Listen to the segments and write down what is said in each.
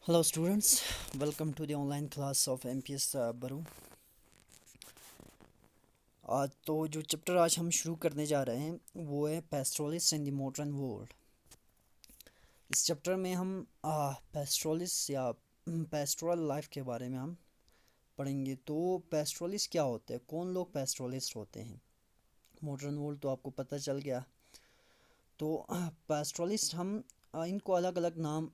Hello students, welcome to the online class of MPS Baru. तो जो chapter आज हम शुरू करने जा रहे हैं वो है पेस्ट्रोलिस्ट इन द मॉडर्न वर्ल्ड। इस चैप्टर में हम पेस्ट्रोलिस्ट या पेस्ट्रोल लाइफ के बारे में हम पढ़ेंगे। तो पेस्ट्रोलिस्ट क्या होते हैं, कौन लोग पेस्ट्रोलिस्ट होते हैं। मॉडर्न वर्ल्ड तो आपको पता चल गया। तो पेस्ट्रोलिस्ट हम इनको अलग अलग नाम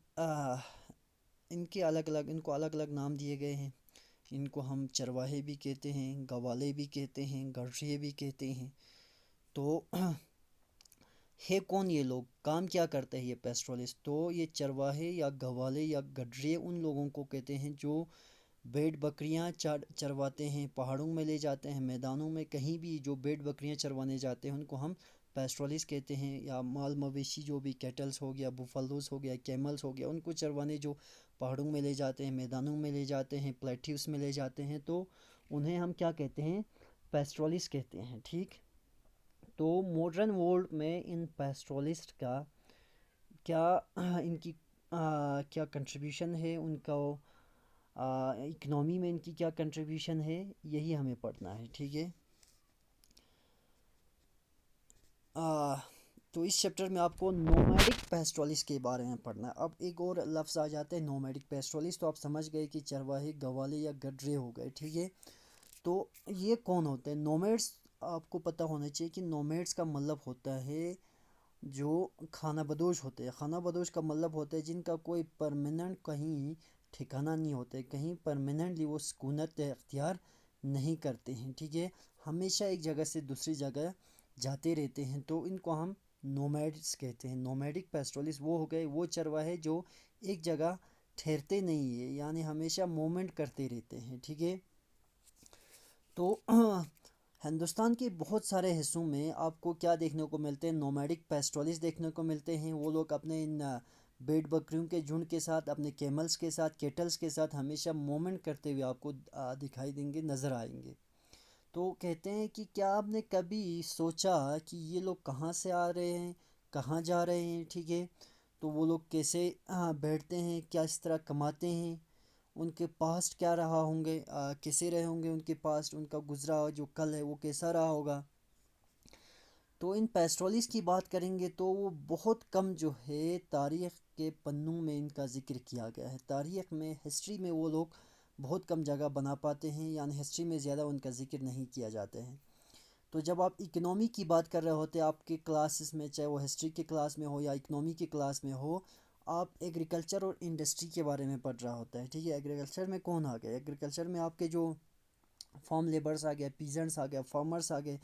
इनको अलग अलग नाम दिए गए हैं। इनको हम चरवाहे भी कहते हैं, गवाले भी कहते हैं, गठरिए भी कहते हैं। तो है कौन ये लोग, काम क्या करते हैं ये पेस्ट्रोलिस्ट। तो ये चरवाहे या गवाले या गठरिए उन लोगों को कहते हैं जो भेड़ बकरियां चरवाते हैं, पहाड़ों में ले जाते हैं, मैदानों में कहीं भी जो भेड़ बकरियां चरवाने जाते हैं उनको हम पेस्ट्रोलिस्ट कहते हैं। या माल मवेशी जो भी कैटल्स हो गया, बुफलोस हो गया, कैमल्स हो गया, उनको चरवाने जो पहाड़ों में ले जाते हैं, मैदानों में ले जाते हैं, प्लेट्यूस में ले जाते हैं, तो उन्हें हम क्या कहते हैं, पेस्ट्रोलिस्ट कहते हैं। ठीक। तो मॉडर्न वर्ल्ड में इन पेस्ट्रोलिस्ट का क्या इनकी क्या कंट्रीब्यूशन है, उनका इकनॉमी में इनकी क्या कंट्रीब्यूशन है, यही हमें पढ़ना है। ठीक है। आ, तो इस चैप्टर में आपको नोमैडिक पेस्ट्रोलिस्ट के बारे में पढ़ना है। अब एक और लफ्ज़ आ जाते हैं नोमैडिक पेस्ट्रोलिस्ट, तो आप समझ गए कि चरवाहे, गवाले या गडरे हो गए। ठीक है। तो ये कौन होते हैं नोमैड्स। आपको पता होना चाहिए कि नोमैड्स का मतलब होता है जो खाना बदोश होते हैं। खाना बदोश का मतलब होता है जिनका कोई परमानेंट कहीं ठिकाना नहीं होता है, कहीं परमानेंटली वो सुकूनत इख्तियार नहीं करते हैं। ठीक है। हमेशा एक जगह से दूसरी जगह जाते रहते हैं, तो इनको हम नोमैड्स कहते हैं। नोमैडिक पेस्ट्रोलिस्ट वो हो गए वो चरवाहे जो एक जगह ठहरते नहीं है, यानी हमेशा मूवमेंट करते रहते हैं। ठीक है। तो हिंदुस्तान के बहुत सारे हिस्सों में आपको क्या देखने को मिलते हैं, नोमैडिक पेस्ट्रोलिस्ट देखने को मिलते हैं। वो लोग अपने इन भेड़ बकरियों के झुंड के साथ, अपने कैमल्स के साथ, केटल्स के साथ हमेशा मूवमेंट करते हुए आपको दिखाई देंगे, नज़र आएंगे। तो कहते हैं कि क्या आपने कभी सोचा कि ये लोग कहाँ से आ रहे हैं, कहाँ जा रहे हैं। ठीक है। तो वो लोग कैसे बैठते हैं, क्या इस तरह कमाते हैं, उनके पास्ट क्या रहा होंगे, कैसे रहे होंगे उनके पास्ट, उनका गुजरा हुआ जो कल है वो कैसा रहा होगा। तो इन पेस्ट्रोलिस की बात करेंगे तो वो बहुत कम जो है तारीख़ के पन्नों में इनका ज़िक्र किया गया है। तारीख़ में, हिस्ट्री में वो लोग बहुत कम जगह बना पाते हैं, यानी हिस्ट्री में ज़्यादा उनका ज़िक्र नहीं किया जाते हैं। तो जब आप इकनॉमी की बात कर रहे होते हैं आपके क्लासेस में, चाहे वो हिस्ट्री के क्लास में हो या इकनॉमी के क्लास में हो, आप एग्रीकल्चर और इंडस्ट्री के बारे में पढ़ रहा होता है। ठीक है। एग्रीकल्चर में कौन आ गया, एग्रीकल्चर में आपके जो फार्म लेबर्स आ गए, पीजेंट्स आ गए, फार्मर्स आ गए,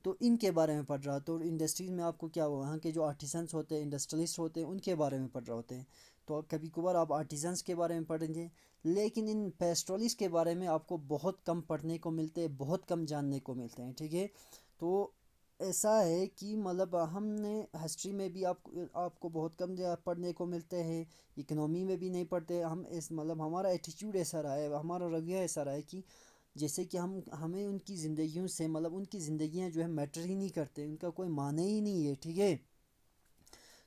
तो इनके बारे में पढ़ रहा। तो इंडस्ट्रीज़ में आपको क्या हुआ, वहाँ के जो आर्टिसंस होते हैं, इंडस्ट्रियलिस्ट होते हैं, उनके बारे में पढ़ रहे होते हैं। तो कभी कभार आप आर्टिसंस के बारे में पढ़ेंगे, लेकिन इन पेस्ट्रोलिस्ट के बारे में आपको बहुत कम पढ़ने को मिलते हैं, बहुत कम जानने को मिलते हैं। ठीक है। तो ऐसा है कि मतलब हमने हिस्ट्री में भी आपको बहुत कम पढ़ने को मिलते हैं, इकनॉमी में भी नहीं पढ़ते हम। इस मतलब हमारा एटीट्यूड ऐसा रहा है, हमारा रवैया ऐसा रहा है कि जैसे कि हमें उनकी ज़िंदगियों से मतलब उनकी ज़िंदगियां जो है मैटर ही नहीं करते, उनका कोई माने ही नहीं है। ठीक है।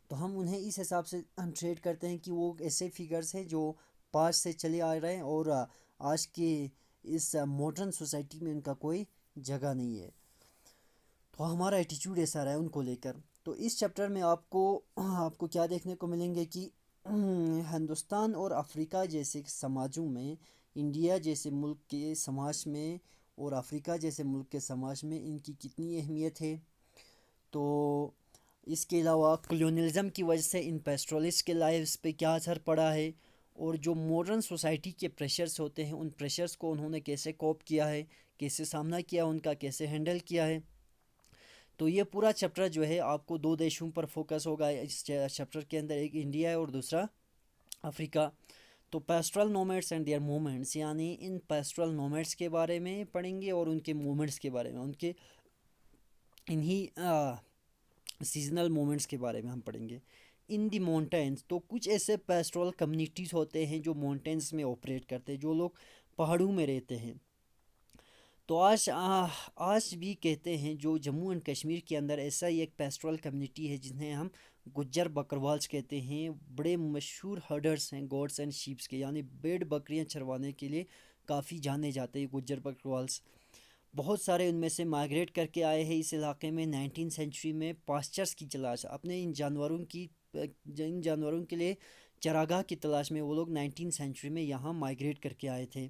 तो हम उन्हें इस हिसाब से ट्रेड करते हैं कि वो ऐसे फिगर्स हैं जो पास से चले आ रहे हैं और आज के इस मॉडर्न सोसाइटी में उनका कोई जगह नहीं है। तो हमारा एटीट्यूड ऐसा रहा है उनको लेकर। तो इस चैप्टर में आपको आपको क्या देखने को मिलेंगे कि हिंदुस्तान और अफ्रीका जैसे समाजों में, इंडिया जैसे मुल्क के समाज में और अफ्रीका जैसे मुल्क के समाज में इनकी कितनी अहमियत है। तो इसके अलावा कलोनियलिज्म की वजह से इन पेस्ट्रोलिस्ट के लाइफ्स पे क्या असर पड़ा है, और जो मॉडर्न सोसाइटी के प्रेशर्स होते हैं उन प्रेशर्स को उन्होंने कैसे कोप किया है, कैसे सामना किया, उनका कैसे हैंडल किया है। तो ये पूरा चैप्टर जो है आपको दो देशों पर फोकस होगा इस चैप्टर के अंदर, एक इंडिया है और दूसरा अफ्रीका। तो pastoral nomads and their movements, यानी इन पेस्ट्रल नोमैड्स के बारे में पढ़ेंगे और उनके मूवमेंट्स के बारे में, उनके इन्हीं सीजनल मोमेंट्स के बारे में हम पढ़ेंगे। इन दी माउंटेन्स, तो कुछ ऐसे पेस्ट्रल कम्युनिटीज़ होते हैं जो माउंटेन्स में ऑपरेट करते हैं, जो लोग पहाड़ों में रहते हैं। तो आज भी कहते हैं जो जम्मू एंड कश्मीर के अंदर ऐसा ही एक पेस्ट्रल कम्युनिटी है जिन्हें हम गुज्जर बकरवाल्स कहते हैं, बड़े मशहूर हर्डर्स हैं गोड्स एंड शीप्स के, यानी भेड़ बकरियां चरवाने के लिए काफ़ी जाने जाते हैं गुज्जर बकरवाल्स। बहुत सारे उनमें से माइग्रेट करके आए हैं इस इलाके में 19 सेंचुरी में पास्चर्स की तलाश, अपने इन जानवरों के लिए चरागाह की तलाश में वो लोग 19 सेंचुरी में यहाँ माइग्रेट करके आए थे।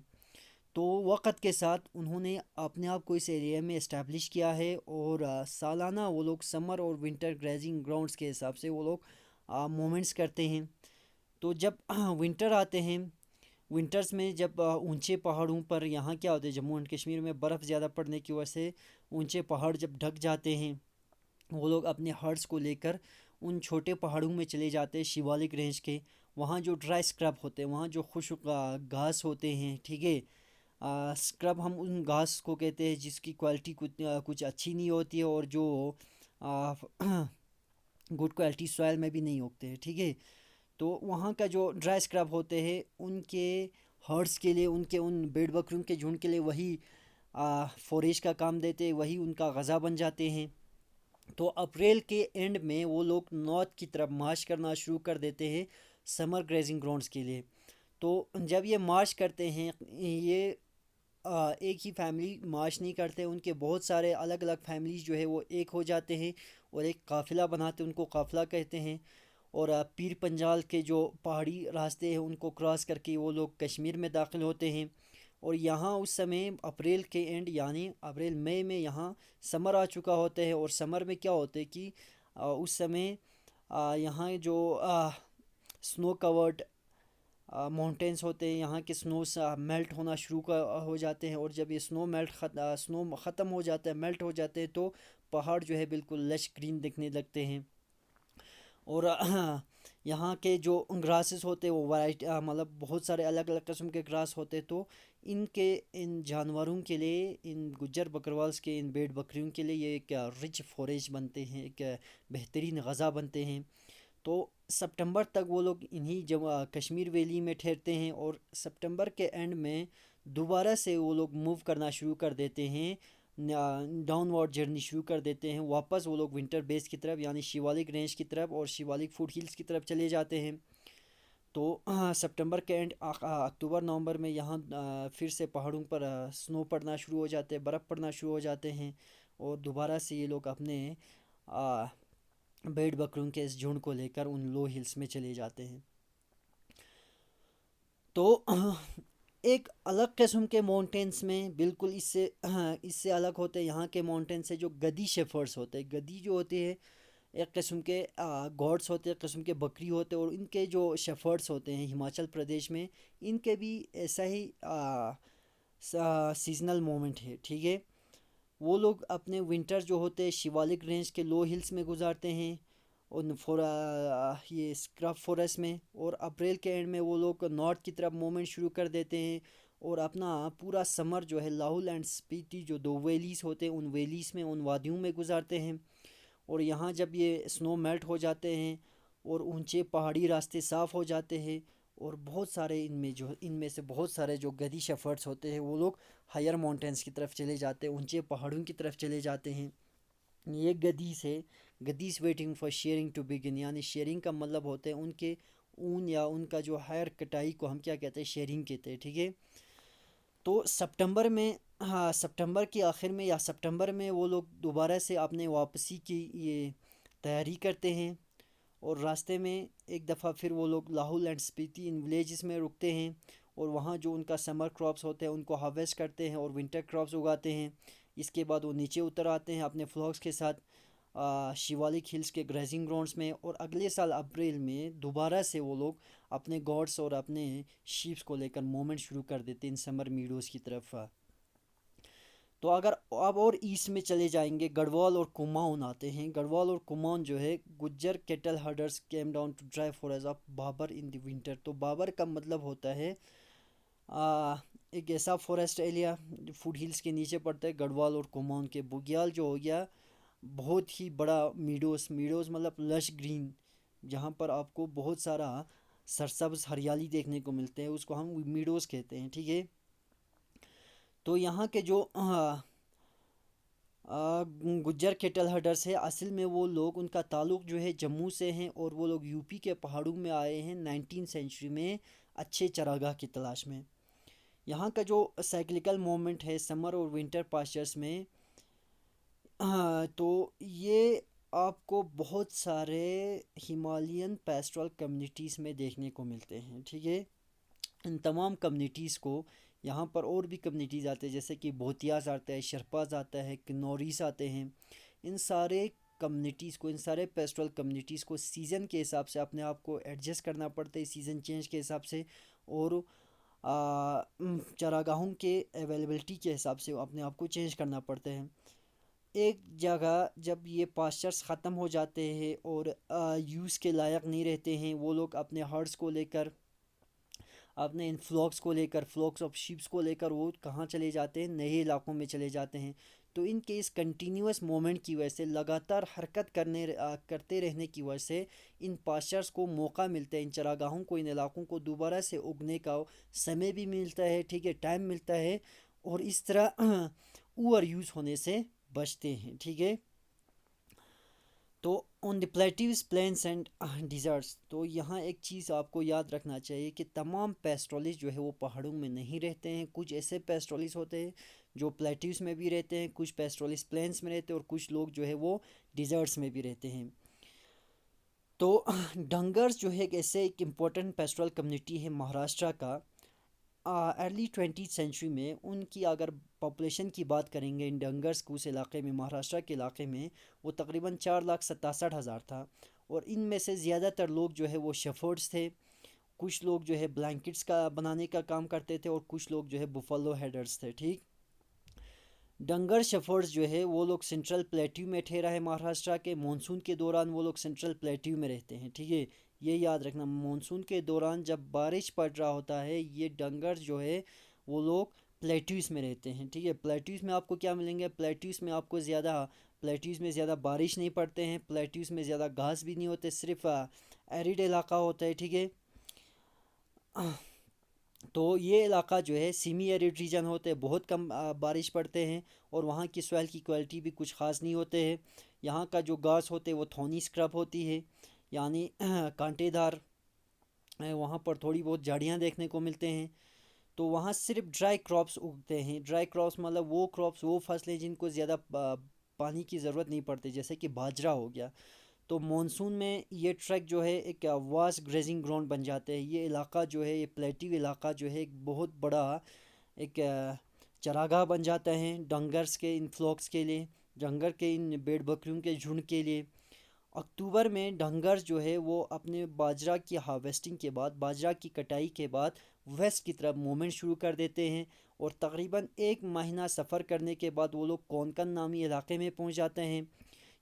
तो वक़्त के साथ उन्होंने अपने आप को इस एरिया में इस्टेब्लिश किया है, और सालाना वो लोग समर और विंटर ग्रेजिंग ग्राउंड्स के हिसाब से वो लोग मूवमेंट्स करते हैं। तो जब विंटर आते हैं, विंटर्स में जब ऊंचे पहाड़ों पर, यहाँ क्या होता है जम्मू एंड कश्मीर में बर्फ़ ज़्यादा पड़ने की वजह से ऊंचे पहाड़ जब ढक जाते हैं, वो लोग अपने हर्ड्स को लेकर उन छोटे पहाड़ों में चले जाते हैं शिवालिक रेंज के। वहाँ जो ड्राई स्क्रब होते हैं, वहाँ जो खुश्क घास होते हैं, ठीक है, स्क्रब हम उन घास को कहते हैं जिसकी क्वालिटी कुछ अच्छी नहीं होती है, और जो गुड क्वालिटी सॉइल में भी नहीं उगते हैं, ठीक है। तो वहाँ का जो ड्राई स्क्रब होते हैं उनके हर्ड्स के लिए, उनके उन भेड़ बकरियों के झुंड के लिए वही फोरेज का काम देते हैं, वही उनका गज़ा बन जाते हैं। तो अप्रैल के एंड में वो लोग नॉर्थ की तरफ मार्च करना शुरू कर देते हैं समर ग्रेजिंग ग्राउंड्स के लिए। तो जब ये मार्च करते हैं, ये एक ही फैमिली मार्च नहीं करते, उनके बहुत सारे अलग अलग फैमिलीज जो है वो एक हो जाते हैं और एक काफ़िला बनाते हैं, उनको काफ़िला कहते हैं। और पीर पंजाल के जो पहाड़ी रास्ते हैं उनको क्रॉस करके वो लोग कश्मीर में दाखिल होते हैं। और यहाँ उस समय अप्रैल के एंड यानी अप्रैल मई में यहाँ समर आ चुका होता है। और समर में क्या होता है कि उस समय यहाँ जो स्नो कवर्ड माउंटेन्स होते हैं, यहाँ के स्नोस मेल्ट होना शुरू हो जाते हैं। और जब ये स्नो ख़त्म हो जाता है, मेल्ट हो जाते हैं, तो पहाड़ जो है बिल्कुल लश ग्रीन दिखने लगते हैं। और यहाँ के जो ग्रासेस होते हैं वो वैरायटी मतलब बहुत सारे अलग अलग किस्म के ग्रास होते हैं। तो इन जानवरों के लिए, इन गुज्जर बकरवाल्स के, इन भेड़ बकरियों के लिए ये एक रिच फॉरेज बनते हैं, एक बेहतरीन गज़ा बनते हैं। तो सितंबर तक वो लोग इन्हीं कश्मीर वैली में ठहरते हैं, और सितंबर के एंड में दोबारा से वो लोग मूव करना शुरू कर देते हैं, डाउनवर्ड जर्नी शुरू कर देते हैं। वापस वो लोग विंटर बेस की तरफ यानी शिवालिक रेंज की तरफ और शिवालिक फुट हिल्स की तरफ चले जाते हैं। तो सितंबर के एंड अक्टूबर नवंबर में यहाँ फिर से पहाड़ों पर स्नो पड़ना शुरू हो जाते हैं, बर्फ़ पड़ना शुरू हो जाते हैं, और दोबारा से ये लोग अपने भेड़ बकरियों के इस झुंड को लेकर उन लो हिल्स में चले जाते हैं। तो एक अलग किस्म के माउंटेन्स में बिल्कुल इससे अलग होते हैं यहाँ के माउंटेन से, जो गदी शेफर्ड्स होते हैं। गदी जो होते हैं एक किस्म के गॉड्स होते हैं, एक किस्म के बकरी होते हैं, और इनके जो शेफर्ड्स होते हैं हिमाचल प्रदेश में, इनके भी ऐसा ही सीजनल मोमेंट है, ठीक है। वो लोग अपने विंटर जो होते हैं शिवालिक रेंज के लो हिल्स में गुजारते हैं, ये स्क्रब फॉरेस्ट में। और अप्रैल के एंड में वो लोग नॉर्थ की तरफ मूवमेंट शुरू कर देते हैं, और अपना पूरा समर जो है लाहौल एंड स्पीति जो दो वैलीज़ होते हैं उन वैलीज़ में, उन वादियों में गुजारते हैं। और यहाँ जब ये स्नो मेल्ट हो जाते हैं और ऊंचे पहाड़ी रास्ते साफ़ हो जाते हैं, और बहुत सारे इनमें से बहुत सारे जो गदी शेफर्ड्स होते हैं वो लोग हायर माउंटेन्स की तरफ चले जाते हैं, ऊंचे पहाड़ों की तरफ चले जाते हैं। ये गदीस waiting for sharing to begin, यानी शेयरिंग का मतलब होता है उनके ऊन या उनका जो हायर कटाई को हम क्या कहते हैं, शेयरिंग कहते हैं, ठीक है। तो सितंबर में, हाँ, सितंबर के आखिर में या सितंबर में वो लोग दोबारा से अपने वापसी की ये तैयारी करते हैं, और रास्ते में एक दफ़ा फिर वो लोग Lahaul and Spiti in villages में रुकते हैं, और वहाँ जो उनका समर क्रॉप्स होते हैं उनको हार्वेस्ट करते हैं और विंटर क्रॉप्स उगाते हैं। इसके बाद वो नीचे उतर आते हैं अपने फ्लॉक्स के साथ शिवालिक हिल्स के ग्रेजिंग ग्राउंड्स में, और अगले साल अप्रैल में दोबारा से वो लोग अपने गॉड्स और अपने शीप्स को लेकर मूवमेंट शुरू कर देते हैं इन समर मीडोज़ की तरफ। तो अगर अब और ईस्ट में चले जाएंगे, गढ़वाल और कुमाऊन आते हैं। गढ़वाल और कुमाऊन जो है, Gujjar cattle herders came down to dry forest of Bhabar in the winter. तो बाबर का मतलब होता है एक ऐसा फॉरेस्ट एरिया जो फुट हिल्स के नीचे पड़ता है। गढ़वाल और कुमाऊन के बुग्याल जो हो गया बहुत ही बड़ा मीडोज़ मतलब लश ग्रीन, जहाँ पर आपको बहुत सारा सरसब्ज हरियाली देखने को मिलते हैं, उसको हम मीडोज़ कहते हैं, ठीक है। तो यहाँ के जो गुज्जर केटल हडर्स है। असल में वो लोग, उनका ताल्लुक़ जो है जम्मू से हैं और वो लोग यूपी के पहाड़ों में आए हैं 19 सेंचुरी में अच्छे चरागाह की तलाश में। यहाँ का जो साइक्लिकल मोमेंट है समर और विंटर पास्चर्स में, तो ये आपको बहुत सारे हिमालयन पेस्ट्रल कम्युनिटीज़ में देखने को मिलते हैं, ठीक है। इन तमाम कम्युनिटीज़ को, यहाँ पर और भी कम्युनिटीज़ आते हैं जैसे कि भोतियाज आते हैं, शर्पाज आता है, किन्नौरीस आते हैं। इन सारे कम्युनिटीज़ को, इन सारे पेस्ट्रल कम्युनिटीज़ को सीज़न के हिसाब से अपने आप को एडजस्ट करना पड़ता है, सीज़न चेंज के हिसाब से, और चरागाहों के अवेलेबिलिटी के हिसाब से अपने आप को चेंज करना पड़ता है। एक जगह जब ये पास्चर्स ख़त्म हो जाते हैं और यूज़ के लायक नहीं रहते हैं, वो लोग अपने हर्ड्स को लेकर, अपने इन फ्लॉक्स को लेकर, फ्लॉक्स ऑफ शीप्स को लेकर वो कहाँ चले जाते हैं, नए इलाकों में चले जाते हैं। तो इनके इस कंटिन्यूस मूवमेंट की वजह से, लगातार हरकत करते रहने की वजह से इन पास्चर्स को मौका मिलता है, इन चरागाहों को, इन इलाकों को दोबारा से उगने का समय भी मिलता है, ठीक है, टाइम मिलता है, और इस तरह ओवर यूज़ होने से बचते हैं, ठीक है। तो on the plateaus plains and deserts, तो यहाँ एक चीज़ आपको याद रखना चाहिए कि तमाम पेस्ट्रोलिस जो है वो पहाड़ों में नहीं रहते हैं। कुछ ऐसे पेस्ट्रोलिस होते हैं जो प्लेट्यूज में भी रहते हैं, कुछ पेस्ट्रोलिस प्लेन्स में रहते हैं, और कुछ लोग जो है वो डिज़र्ट्स में भी रहते हैं। तो डंगर्स जो है एक इम्पोर्टेंट पेस्ट्रल कम्युनिटी है महाराष्ट्र का। अर्ली 20th सेंचुरी में उनकी अगर पॉपुलेशन की बात करेंगे इन डंगर्स को, उस इलाके में, महाराष्ट्र के इलाके में, वो तकरीबन 4,67,000 था। और इनमें से ज़्यादातर लोग जो है वो शेफर्ड्स थे। कुछ लोग जो है ब्लैंकेट्स का बनाने का काम करते थे, और कुछ लोग जो है बुफलो हेडर्स थे, ठीक। डंगर शेफर्ड्स जो है वो लोग सेंट्रल प्लेट्यू में ठहरा है महाराष्ट्र के। मानसून के दौरान वो लोग सेंट्रल प्लेट्यू में रहते हैं, ठीक है। ये याद रखना, मानसून के दौरान जब बारिश पड़ रहा होता है, ये डंगर जो है वो लोग प्लेट्यूज में रहते हैं, ठीक है। प्लेट्यूज में आपको क्या मिलेंगे, प्लेट्यूज में आपको प्लेट्यूज में ज़्यादा बारिश नहीं पड़ते हैं, प्लेट्यूज में ज़्यादा घास भी नहीं होते, सिर्फ एरिड इलाका होता है, ठीक है। तो ये इलाका जो है सेमी एरिड रीजन होते हैं, बहुत कम बारिश पड़ते हैं, और वहाँ की सॉइल की क्वालिटी भी कुछ ख़ास नहीं होते हैं। यहाँ का जो घास होते हैं वो थोनी स्क्रब होती है, यानी कांटेदार। वहाँ पर थोड़ी बहुत झाड़ियाँ देखने को मिलते हैं। तो वहाँ सिर्फ ड्राई क्रॉप्स उगते हैं। ड्राई क्रॉप्स मतलब वो क्रॉप्स, वो फसलें जिनको ज़्यादा पानी की ज़रूरत नहीं पड़ती, जैसे कि बाजरा हो गया। तो मॉनसून में ये ट्रैक जो है एक वास्ट ग्रेजिंग ग्राउंड बन जाते हैं। ये इलाका जो है, ये प्लेटिव इलाका जो है, एक बहुत बड़ा एक चरागाह बन जाता है डंगर्स के, इन फ्लॉक्स के लिए, डंगर के इन भेड़ बकरियों के झुंड के लिए। अक्टूबर में डंगर्स जो है वो अपने बाजरा की हार्वेस्टिंग के बाद, बाजरा की कटाई के बाद वेस्ट की तरफ मूवमेंट शुरू कर देते हैं, और तकरीबन एक महीना सफ़र करने के बाद वो लोग कोंकण नामी इलाके में पहुंच जाते हैं।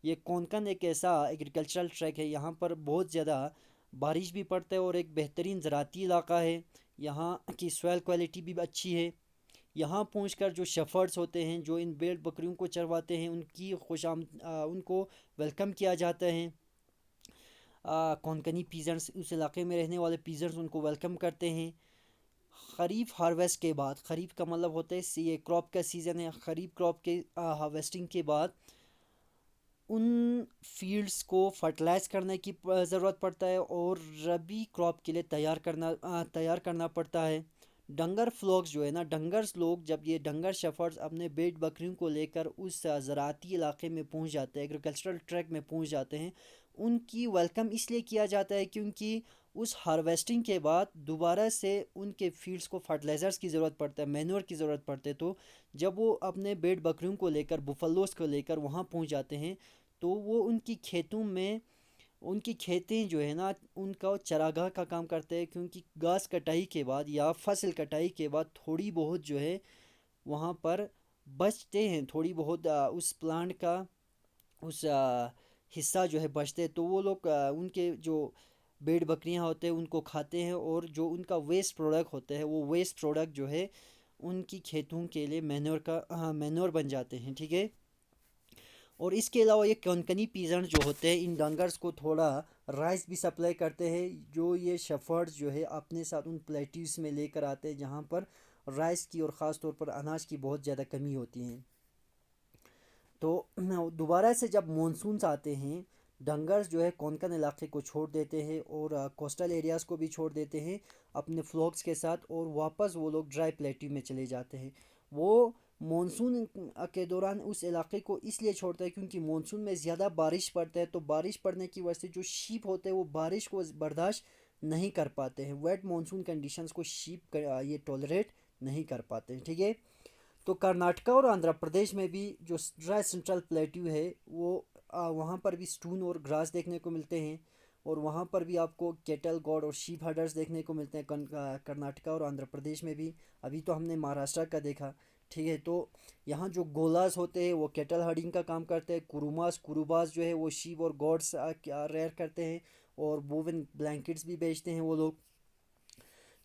ये कोंकण एक ऐसा एग्रीकल्चरल ट्रैक है, यहाँ पर बहुत ज़्यादा बारिश भी पड़ता है, और एक बेहतरीन ज़राती इलाका है। यहाँ की सॉइल क्वालिटी भी अच्छी है। यहाँ पहुंचकर जो शेफर्ड्स होते हैं, जो इन भेड़ बकरियों को चरवाते हैं, उनको वेलकम किया जाता है। कोंकणी पीजेंट्स, उस इलाके में रहने वाले पीजेंट्स उनको वेलकम करते हैं। ख़रीफ हार्वेस्ट के बाद, ख़रीफ का मतलब होता है ये क्रॉप का सीज़न है, ख़रीफ क्रॉप के हार्वेस्टिंग के बाद उन फील्ड्स को फर्टिलाइज करने की ज़रूरत पड़ता है, और रबी क्रॉप के लिए तैयार करना पड़ता है। डंगर फ्लॉक्स जो है ना, डंगर्स लोग, जब ये डंगर शेफर्ड्स अपने भेड़ बकरियों को लेकर उस ज़राती इलाके में पहुंच जाते हैं, एग्रीकल्चरल ट्रैक में पहुंच जाते हैं, उनकी वेलकम इसलिए किया जाता है क्योंकि उस हार्वेस्टिंग के बाद दोबारा से उनके फील्ड्स को फर्टिलाइज़र्स की ज़रूरत पड़ता है, मैन्योर की ज़रूरत पड़ती है। तो जब वो अपने भेड़ बकरियों को लेकर, बुफलोस को लेकर वहाँ पहुँच जाते हैं, तो वो उनकी खेतों में, उनकी खेतें जो है ना, उनका चरागाह का काम करते हैं, क्योंकि घास कटाई के बाद या फसल कटाई के बाद थोड़ी बहुत जो है वहाँ पर बचते हैं, थोड़ी बहुत उस प्लांट का उस हिस्सा जो है बचते हैं, तो वो लोग उनके जो भेड़ बकरियां होते हैं उनको खाते हैं, और जो उनका वेस्ट प्रोडक्ट होता है, वो वेस्ट प्रोडक्ट जो है उनकी खेतों के लिए मैन्योर बन जाते हैं, ठीक है। और इसके अलावा ये कोंकणी पीजेंट जो होते हैं, इन डंगर्स को थोड़ा राइस भी सप्लाई करते हैं, जो ये शेफर्ड्स जो है अपने साथ उन प्लेट्यूज में लेकर आते हैं, जहाँ पर राइस की और ख़ास तौर पर अनाज की बहुत ज़्यादा कमी होती है। تو دوبارہ سے جب مونسونس آتے ہیں، ڈنگرز جو ہے کونکن علاقے کو چھوڑ دیتے ہیں اور کوسٹل ایریاز کو بھی چھوڑ دیتے ہیں اپنے فلوکس کے ساتھ، اور واپس وہ لوگ ڈرائی پلیٹو میں چلے جاتے ہیں۔ وہ مونسون کے دوران اس علاقے کو اس لیے چھوڑتا ہے کیونکہ مونسون میں زیادہ بارش پڑتا ہے، تو بارش پڑنے کی وجہ سے جو شیپ ہوتے ہیں وہ بارش کو برداشت نہیں کر پاتے ہیں، ویٹ مونسون کنڈیشنز کو شیپ یہ ٹولریٹ نہیں کر پاتے ہیں، ٹھیک ہے۔ تو کرناٹکا اور آندھرا پردیش میں بھی جو ڈرائی سینٹرل پلیٹو ہے وہ وہاں پر بھی سٹون اور گراس دیکھنے کو ملتے ہیں، اور وہاں پر بھی آپ کو کیٹل گوڈ اور شیپ ہرڈرز دیکھنے کو ملتے ہیں کرناٹکا اور آندھرا پردیش میں بھی۔ ابھی تو ہم نے مہاراشٹر کا دیکھا، ٹھیک ہے۔ تو یہاں جو گولاز ہوتے ہیں وہ کیٹل ہرڈنگ کا کام کرتے ہیں، کروباز جو ہے وہ شیپ اور گوڈس ریئر کرتے ہیں، اور ووون بلینکٹس بھی بیچتے ہیں وہ لوگ۔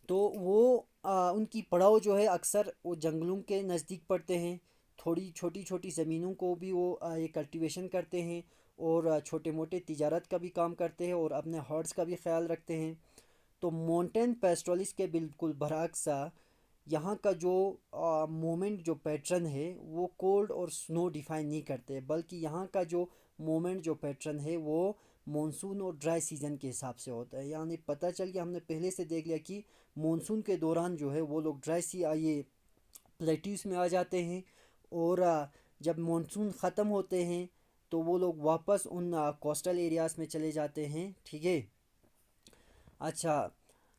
تو وہ ان کی پڑاؤ جو ہے اکثر وہ جنگلوں کے نزدیک پڑتے ہیں، تھوڑی چھوٹی چھوٹی زمینوں کو بھی وہ یہ کلٹیویشن کرتے ہیں، اور چھوٹے موٹے تجارت کا بھی کام کرتے ہیں، اور اپنے ہارڈس کا بھی خیال رکھتے ہیں۔ تو مونٹین پیسٹرولس کے بالکل برعکس یہاں کا جو مومنٹ جو پیٹرن ہے وہ کولڈ اور سنو ڈیفائن نہیں کرتے، بلکہ یہاں کا جو مومنٹ جو پیٹرن ہے وہ مونسون اور ڈرائی سیزن کے حساب سے ہوتا ہے۔ یعنی پتہ چل گیا، ہم نے پہلے سے دیکھ لیا کہ مونسون کے دوران جو ہے وہ لوگ یہ پلیٹیوز میں آ جاتے ہیں، اور جب مونسون ختم ہوتے ہیں تو وہ لوگ واپس ان کوسٹل ایریاز میں چلے جاتے ہیں، ٹھیک ہے۔ اچھا،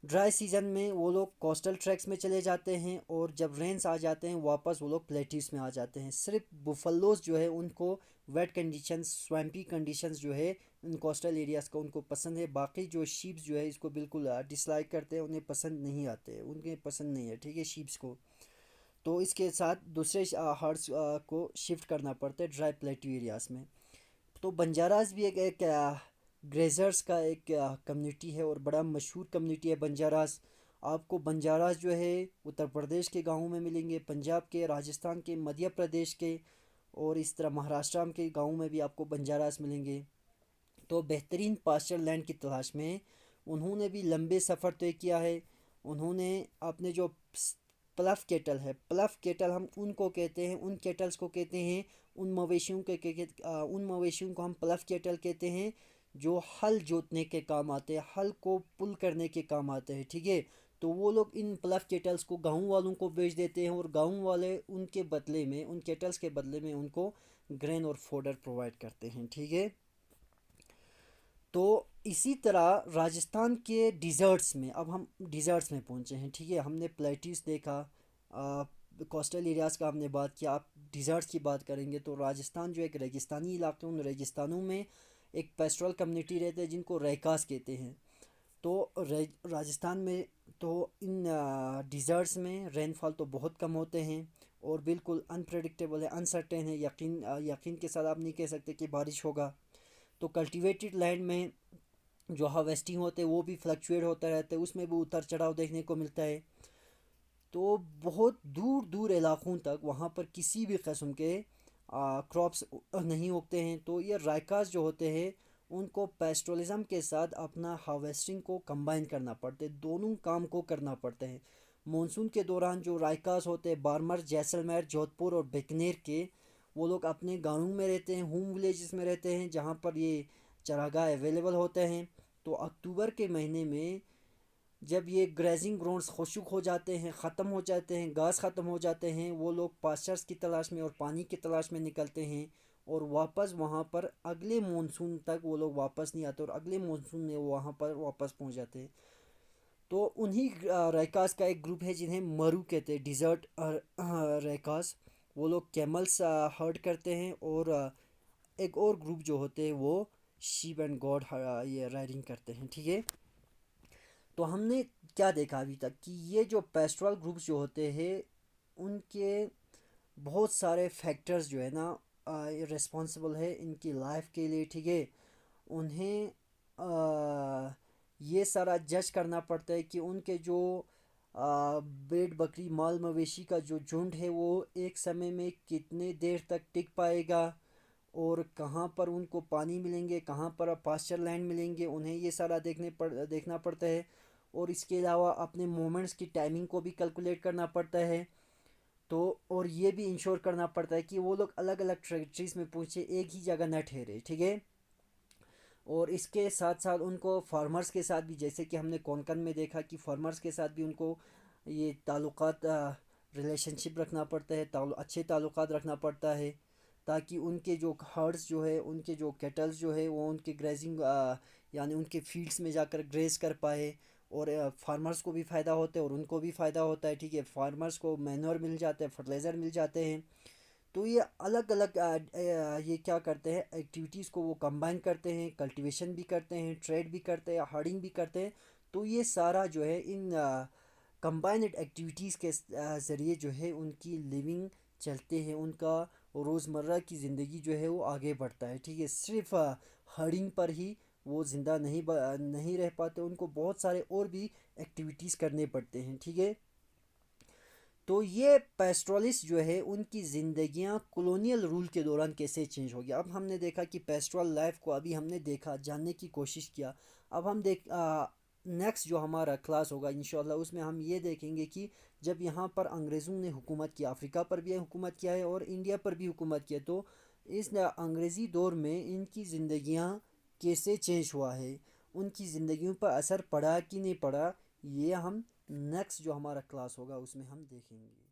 ڈرائی سیزن میں وہ لوگ کوسٹل ٹریکس میں چلے جاتے ہیں، اور جب رینس آ جاتے ہیں واپس وہ لوگ پلیٹیوز میں آ جاتے ہیں۔ صرف بفلوز جو ہے ان کو ویٹ کنڈیشنز، سویمپی کنڈیشنز جو ہے ان کوسٹل ایریاز کو ان کو پسند ہے، باقی جو شیپس جو ہے اس کو بالکل ڈس لائک کرتے ہیں، انہیں پسند نہیں آتے، ان کے پسند نہیں ہے، ٹھیک ہے، شیپس کو۔ تو اس کے ساتھ دوسرے ہارس کو شفٹ کرنا پڑتا ہے ڈرائی پلیٹو ایریاز میں۔ تو بنجاراز بھی ایک گریزرز کا ایک کمیونٹی ہے، اور بڑا مشہور کمیونٹی ہے بنجاراز۔ آپ کو بنجاراز جو ہے اتر پردیش کے گاؤں میں ملیں گے، پنجاب کے، راجستھان کے، مدھیہ پردیش کے، اور اس طرح مہاراشٹر کے گاؤں میں بھی آپ کو بنجاراز ملیں گے۔ تو بہترین پاسچر لینڈ کی تلاش میں انہوں نے بھی لمبے سفر طے کیا ہے۔ انہوں نے اپنے جو پلف کیٹل ہے، پلف کیٹل ہم ان کو کہتے ہیں، ان کیٹلز کو کہتے ہیں، ان مویشیوں کو ہم پلف کیٹل کہتے ہیں جو ہل جوتنے کے کام آتے ہیں، ہل کو پل کرنے کے کام آتے ہیں، ٹھیک ہے۔ تو وہ لوگ ان پلف کیٹلز کو گاؤں والوں کو بیچ دیتے ہیں، اور گاؤں والے ان کے بدلے میں، ان کیٹلز کے بدلے میں ان کو گرین اور فوڈر پرووائڈ کرتے ہیں، ٹھیک ہے۔ تو اسی طرح راجستھان کے ڈیزرٹس میں، اب ہم ڈیزرٹس میں پہنچے ہیں، ٹھیک ہے۔ ہم نے پلیٹیوز دیکھا، کوسٹل ایریاز کا ہم نے بات کیا، آپ ڈیزرٹس کی بات کریں گے تو راجستھان جو ایک ریگستانی علاقے، ان ریگستانوں میں ایک پیسٹرول کمیونٹی رہتے ہیں جن کو ریکاس کہتے ہیں۔ تو راجستھان میں تو ان ڈیزرٹس میں رین فال تو بہت کم ہوتے ہیں، اور بالکل انپریڈکٹیبل ہے، انسرٹین ہے، یقین کے ساتھ آپ نہیں کہہ سکتے کہ بارش ہوگا۔ تو کلٹیویٹڈ لینڈ میں جو ہارویسٹنگ ہوتے ہیں وہ بھی فلکچویٹ ہوتا رہتا ہے، اس میں بھی اتر چڑھاؤ دیکھنے کو ملتا ہے۔ تو بہت دور دور علاقوں تک وہاں پر کسی بھی قسم کے کراپس نہیں اگتے ہیں۔ تو یہ رائکاز جو ہوتے ہیں ان کو پیسٹرولزم کے ساتھ اپنا ہارویسٹنگ کو کمبائن کرنا پڑتا ہے، دونوں کام کو کرنا پڑتا ہے۔ مونسون کے دوران جو رائکاز ہوتے ہیں بارمر، جیسلمیر، جودھ پور اور بیکانیر کے، وہ لوگ اپنے گاؤں میں رہتے ہیں، ہوم ولیجز میں رہتے ہیں جہاں پر یہ چراگاہ اویلیبل ہوتے ہیں۔ تو اکتوبر کے مہینے میں جب یہ گریزنگ گراؤنڈز خشک ہو جاتے ہیں، ختم ہو جاتے ہیں، گھاس ختم ہو جاتے ہیں، وہ لوگ پاسچرز کی تلاش میں اور پانی کی تلاش میں نکلتے ہیں، اور واپس وہاں پر اگلے مونسون تک وہ لوگ واپس نہیں آتے، اور اگلے مونسون میں وہاں پر واپس پہنچ جاتے ہیں۔ تو انہی ریکاز کا ایک گروپ ہے جنہیں مرو کہتے ہیں، ڈیزرٹ ریکاز۔ وہ لوگ کیملز ہرڈ کرتے ہیں، اور ایک اور گروپ جو ہوتے ہیں وہ شیپ اینڈ گوڈ یہ رائڈنگ کرتے ہیں، ٹھیک ہے۔ تو ہم نے کیا دیکھا ابھی تک کہ یہ جو پیسٹرل گروپس جو ہوتے ہیں ان کے بہت سارے فیکٹرز جو ہے نا ریسپانسبل ہے ان کی لائف کے لیے، ٹھیک ہے۔ انہیں یہ سارا جج کرنا پڑتا ہے کہ ان کے جو بھیڑ بکری مال مویشی کا جو جھنڈ ہے وہ ایک سمے میں کتنے دیر تک ٹک پائے گا، اور کہاں پر ان کو پانی ملیں گے، کہاں پر پاسچر لینڈ ملیں گے، انہیں یہ سارا دیکھنا پڑتا ہے۔ اور اس کے علاوہ اپنے مومنٹس کی ٹائمنگ کو بھی کیلکولیٹ کرنا پڑتا ہے۔ تو اور یہ بھی انشور کرنا پڑتا ہے کہ وہ لوگ الگ الگ ٹریٹریز میں پہنچے، ایک ہی جگہ نہ ٹھہرے، ٹھیک ہے۔ اور اس کے ساتھ ساتھ ان کو فارمرز کے ساتھ بھی، جیسے کہ ہم نے کونکن میں دیکھا کہ فارمرز کے ساتھ بھی ان کو یہ تعلقات، ریلیشن شپ رکھنا پڑتا ہے، اچھے تعلقات رکھنا پڑتا ہے، تاکہ ان کے جو ہرڈز جو ہے، ان کے جو کیٹلز جو ہے وہ ان کے گریزنگ، یعنی ان کے فیلڈس میں جا کر گریز کر پائے، اور فارمرز کو بھی فائدہ ہوتا ہے اور ان کو بھی فائدہ ہوتا ہے، ٹھیک ہے۔ فارمرز کو مینور مل جاتا ہے، فرٹیلائزر مل جاتے ہیں۔ تو یہ الگ الگ یہ کیا کرتے ہیں، ایکٹیویٹیز کو وہ کمبائن کرتے ہیں، کلٹیویشن بھی کرتے ہیں، ٹریڈ بھی کرتے ہیں، ہارڈنگ بھی کرتے ہیں۔ تو یہ سارا جو ہے ان کمبائنڈ ایکٹیویٹیز کے ذریعے جو ہے ان کی لیونگ چلتے ہیں، ان کا روزمرہ کی زندگی جو ہے وہ آگے بڑھتا ہے، ٹھیک ہے۔ صرف ہارڈنگ پر ہی وہ زندہ نہیں رہ پاتے، ان کو بہت سارے اور بھی ایکٹیویٹیز کرنے پڑتے ہیں، ٹھیک ہے۔ تو یہ پیسٹرالسٹ جو ہے ان کی زندگیاں کولونیل رول کے دوران کیسے چینج ہو گیا۔ اب ہم نے دیکھا کہ پیسٹرل لائف کو ابھی ہم نے دیکھا، جاننے کی کوشش کیا۔ اب ہم نیکسٹ جو ہمارا کلاس ہوگا انشاءاللہ، اس میں ہم یہ دیکھیں گے کہ جب یہاں پر انگریزوں نے حکومت کیا، افریقہ پر بھی حکومت کیا ہے اور انڈیا پر بھی حکومت کیا، تو اس انگریزی دور میں ان کی زندگیاں کیسے چینج ہوا ہے، ان کی زندگیوں پر اثر پڑا کہ نہیں پڑا، یہ ہم نیکسٹ جو ہمارا کلاس ہوگا اس میں ہم دیکھیں گے۔